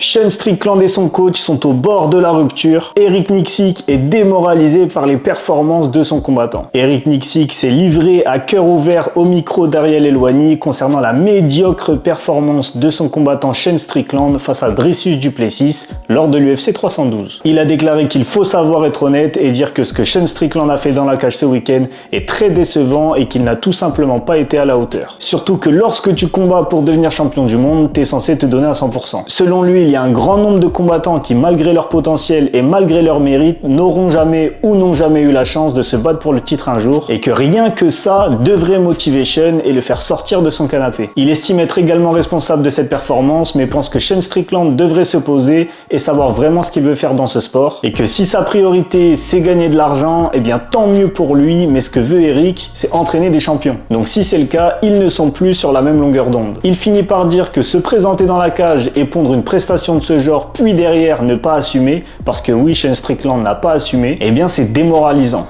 Sean Strickland et son coach sont au bord de la rupture. Eric Nicksick est démoralisé par les performances de son combattant. Eric Nicksick s'est livré à cœur ouvert au micro d'Ariel Helwani concernant la médiocre performance de son combattant Sean Strickland face à Dricus du Plessis lors de l'UFC 312. Il a déclaré qu'il faut savoir être honnête et dire que ce que Sean Strickland a fait dans la cage ce week-end est très décevant et qu'il n'a tout simplement pas été à la hauteur. Surtout que lorsque tu combats pour devenir champion du monde, t'es censé te donner à 100%. Selon lui, il y a un grand nombre de combattants qui, malgré leur potentiel et malgré leur mérite, n'auront jamais ou n'ont jamais eu la chance de se battre pour le titre un jour, et que rien que ça devrait motiver Sean et le faire sortir de son canapé. Il estime être également responsable de cette performance, mais pense que Sean Strickland devrait se poser et savoir vraiment ce qu'il veut faire dans ce sport, et que si sa priorité c'est gagner de l'argent, eh bien tant mieux pour lui, mais ce que veut Eric, c'est entraîner des champions. Donc si c'est le cas, ils ne sont plus sur la même longueur d'onde. Il finit par dire que se présenter dans la cage et pondre une prestation de ce genre, puis derrière ne pas assumer, parce que oui, Sean Strickland n'a pas assumé, eh bien c'est démoralisant.